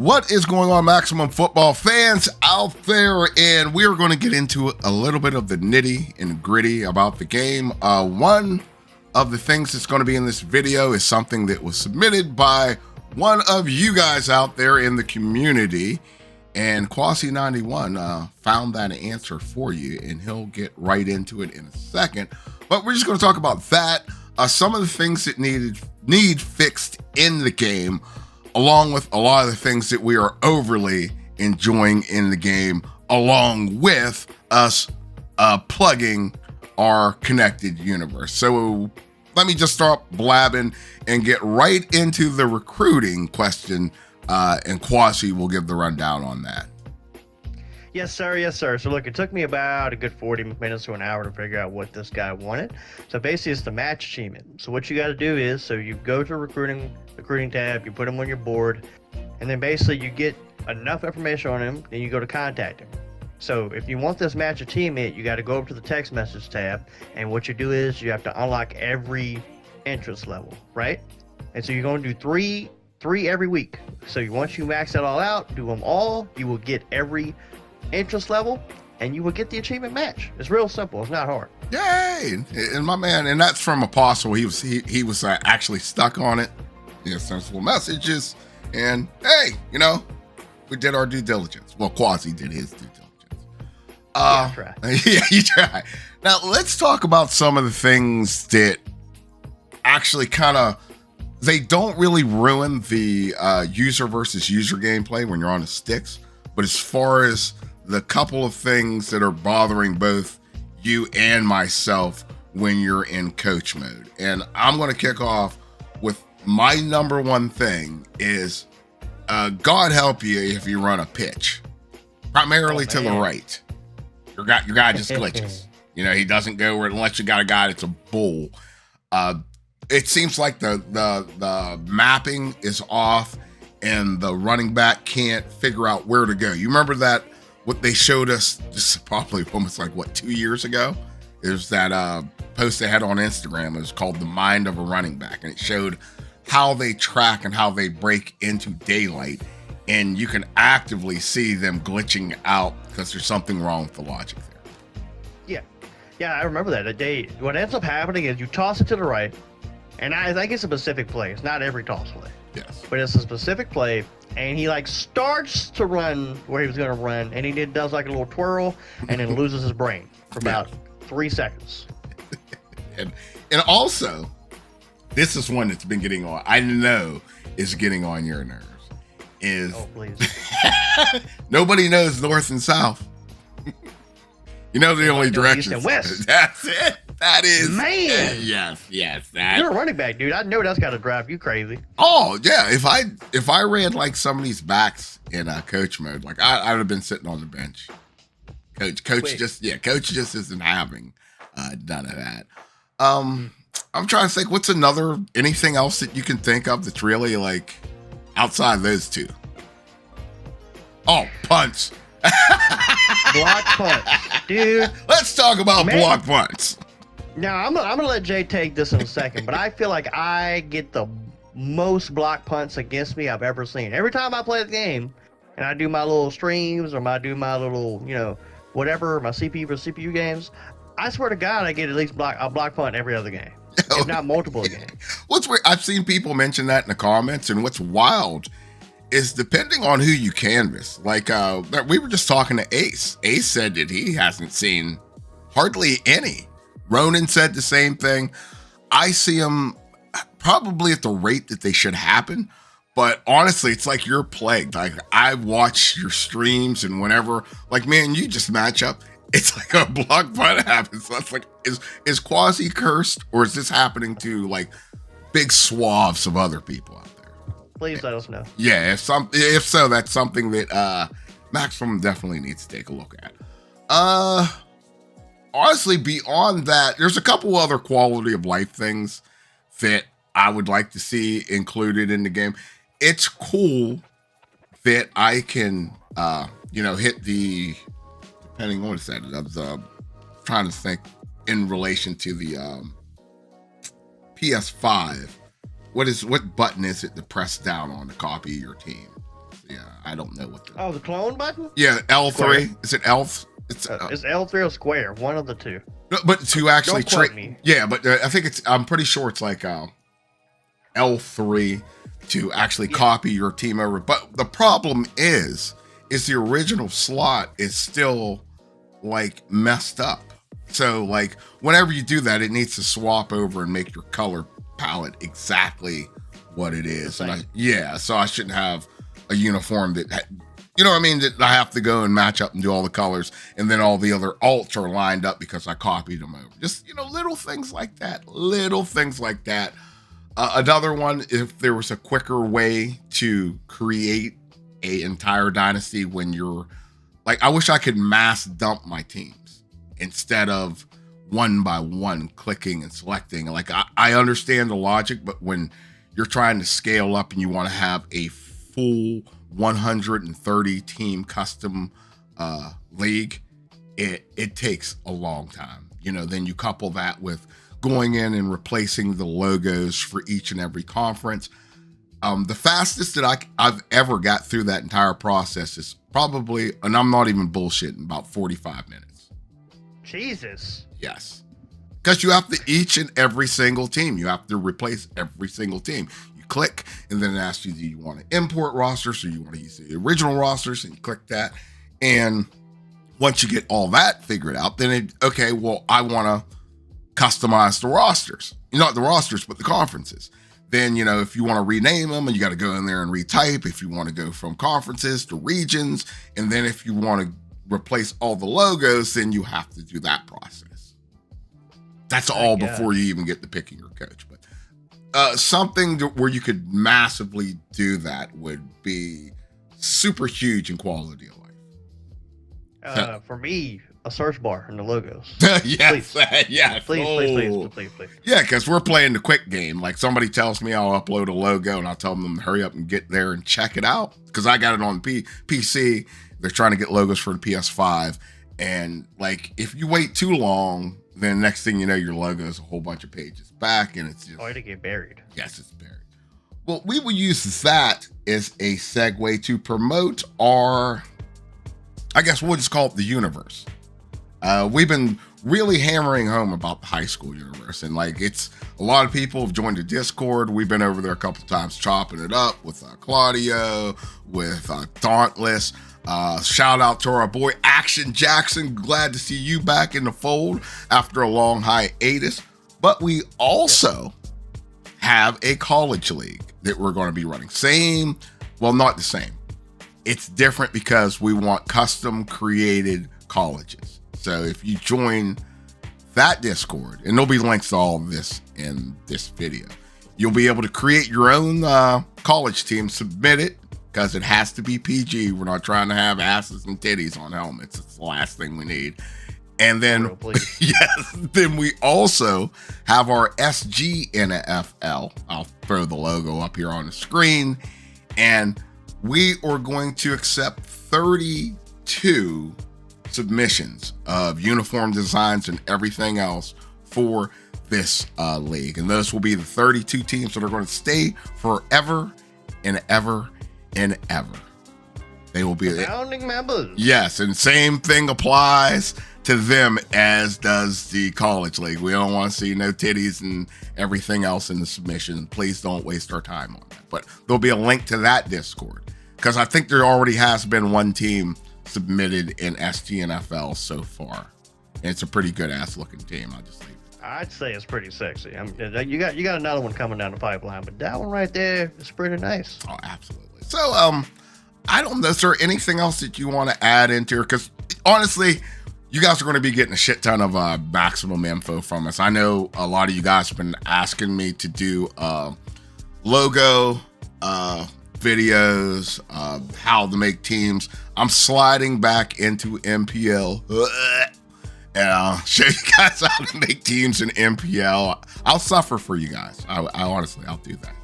What is going on, Maximum Football fans out there? And we're going to get into a little bit of the nitty and gritty about the game. One of the things that's going to be in this video is something that was submitted by one of you guys out there in the community. And Quasi91 found that answer for you, and he'll get right into it in a second. But we're just going to talk about that. Some of the things that need fixed in the game, along with a lot of the things that we are overly enjoying in the game, along with us plugging our connected universe. So let me just start blabbing and get right into the recruiting question, and Quasi will give the rundown on that. Yes, sir. Yes, sir. So look, it took me about a good 40 minutes to an hour to figure out what this guy wanted. So basically, it's the match achievement. So what you got to do is, so you go to recruiting tab, you put him on your board, and then basically you get enough information on him, then you go to contact him. So if you want this match achievement, you got to go up to the text message tab, and what you do is you have to unlock every interest level, right? And so you're going to do three every week. So once you max that all out, do them all, you will get every interest level, and you will get the achievement match. It's real simple. It's not hard. Yay! And my man, and that's from Apostle. He was actually stuck on it. He sent little messages, and hey, we did our due diligence. Well, Quasi did his due diligence. Try. Yeah, you try. Now let's talk about some of the things that actually they don't really ruin the user versus user gameplay when you're on the sticks. But as far as the couple of things that are bothering both you and myself when you're in coach mode. And I'm going to kick off with my number one thing is, God help you if you run a pitch, primarily to the right. Your guy just glitches. He doesn't go where, unless you got a guy that's a bull. It seems like the mapping is off, and the running back can't figure out where to go. You remember that, what they showed us just probably almost 2 years ago? It was that post they had on Instagram. It was called The Mind of a Running Back, and it showed how they track and how they break into daylight, and you can actively see them glitching out because there's something wrong with the logic there. Yeah, I remember that. What ends up happening is you toss it to the right, and I think it's a specific play. It's not every toss play. Yes. But it's a specific play, and he starts to run where he was going to run, and he does a little twirl, and then loses his brain for about 3 seconds. and also, this is one that's been getting on. I know is getting on your nerves. Oh, please. Nobody knows north and south. The only direction. East and west. That's it. That is, man. Yes. You're a running back, dude. I know that's got to drive you crazy. Oh yeah. If I ran some of these backs in coach mode, I'd have been sitting on the bench. Coach just isn't having none of that. I'm trying to think. What's anything else that you can think of that's really outside those two? Oh, punts. Block punts, dude. Let's talk about block punts. Now, I'm gonna let Jay take this in a second, but I feel like I get the most block punts against me I've ever seen. Every time I play the game, and I do my little streams, or I do my little, whatever, my CPU for CPU games, I swear to God, I get at least a block punt every other game, if not multiple games. What's weird, I've seen people mention that in the comments, and what's wild is depending on who you canvas. We were just talking to Ace. Ace said that he hasn't seen hardly any. Ronan said the same thing. I see them probably at the rate that they should happen, but honestly, it's like you're plagued. I watch your streams, and whenever, me and you just match up, it's like a block punt happens. So it's is Quasi cursed, or is this happening to big swaths of other people out there? Please let us know. Yeah, if so, that's something that Maximum definitely needs to take a look at. Honestly, beyond that, there's a couple other quality of life things that I would like to see included in the game. It's cool that I can, hit the, depending on what it's at. I was trying to think in relation to the PS5. What button is it to press down on to copy your team? Yeah, I don't know what. The clone button. Yeah, L3. Square. Is it L? It's L3 or square, one of the two. But to actually Don't quote me. Yeah, but I think I'm pretty sure it's like L3 to actually copy your team over. But the problem is the original slot is still like messed up. So like whenever you do that, it needs to swap over and make your color palette exactly what it is. And so I shouldn't have a uniform that, you know what I mean, that I have to go and match up and do all the colors, and then all the other alts are lined up because I copied them over. Just, little things like that. Another one, if there was a quicker way to create an entire dynasty when you're, like, I wish I could mass dump my teams instead of one by one clicking and selecting. Like, I understand the logic, but when you're trying to scale up and you want to have a full 130 team custom league, it takes a long time. Then you couple that with going in and replacing the logos for each and every conference. The fastest that I've ever got through that entire process is probably, and I'm not even bullshitting, about 45 minutes. Jesus. Yes. Because you have to, each and every single team, you have to replace every single team. You click, and then it asks you, do you want to import rosters or you want to use the original rosters? And you click that. And once you get all that figured out, then I want to customize the rosters. Not the rosters, but the conferences. Then, if you want to rename them, and you got to go in there and retype. If you want to go from conferences to regions, and then if you want to replace all the logos, then you have to do that process. That's all before you even get to picking your coach. But something where you could massively do that would be super huge in quality of life. For me, a search bar in the logos. Yes, please. Yeah. Please. Yeah, because we're playing the quick game. Like, somebody tells me I'll upload a logo, and I'll tell them to hurry up and get there and check it out. Because I got it on PC. They're trying to get logos for the PS5. And, like, if you wait too long, then next thing you know, your logo is a whole bunch of pages back, and it's just... Oh, it'll get buried. Yes, it's buried. Well, we will use that as a segue to promote our... I guess we'll just call it the universe. We've been really hammering home about the high school universe, and like, it's a lot of people have joined the Discord. We've been over there a couple times chopping it up with Claudio, with Dauntless. Shout out to our boy Action Jackson. Glad to see you back in the fold after a long hiatus. But we also have a college league that we're going to be running. Not the same. It's different because we want custom created colleges. So if you join that Discord, and there'll be links to all of this in this video, you'll be able to create your own college team, submit it, because it has to be PG. We're not trying to have asses and titties on helmets. It's the last thing we need. And then, then we also have our SG NFL. I'll throw the logo up here on the screen. And we are going to accept 32 submissions of uniform designs and everything else for this league. And those will be the 32 teams that are going to stay forever and ever and ever. They will be founding members. Yes, and same thing applies to them as does the college league. We don't want to see no titties and everything else in the submission. Please don't waste our time on that. But there'll be a link to that Discord, because I think there already has been one team submitted in STNFL so far, and it's a pretty good ass looking team. I'll just leave it. I'd say it's pretty sexy. You got another one coming down the pipeline, but that one right there is pretty nice. Oh, absolutely. So I don't know, is there anything else that you want to add into here? Because honestly, you guys are going to be getting a shit ton of maximum info from us. I know a lot of you guys have been asking me to do logo videos, how to make teams. I'm sliding back into MPL and I'll show you guys how to make teams in MPL. I'll suffer for you guys. I honestly, I'll do that.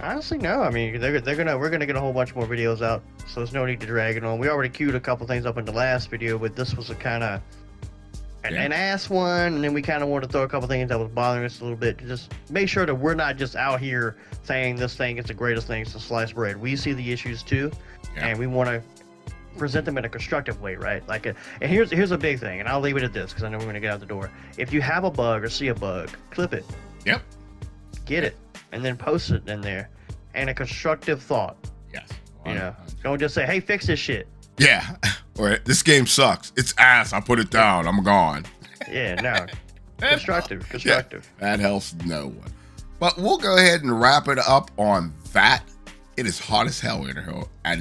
Honestly, no. I mean, we're gonna get a whole bunch more videos out, so there's no need to drag it on. We already queued a couple things up in the last video, but this was a kind of and ask one, and then we kind of want to throw a couple things that was bothering us a little bit to just make sure that we're not just out here saying this thing is the greatest thing since sliced bread. We see the issues too, and we want to present them in a constructive way, right? Like, and here's a big thing, and I'll leave it at this because I know we're gonna get out the door. If you have a bug or see a bug, clip it. Yep. Get it, and then post it in there, and a constructive thought. Yes. Don't just say, "Hey, fix this shit." Yeah. Or this game sucks. It's ass. I put it down. I'm gone. Yeah. No. Constructive. Yeah, that helps no one. But we'll go ahead and wrap it up on that. It is hot as hell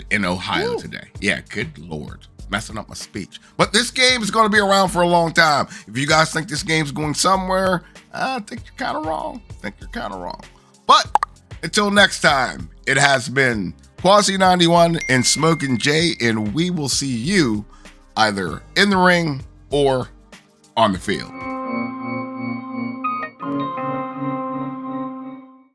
in Ohio today. Yeah, good Lord. Messing up my speech. But this game is going to be around for a long time. If you guys think this game's going somewhere, I think you're kind of wrong. But until next time, it has been Quasi91 and Smokin' Jay, and we will see you either in the ring or on the field.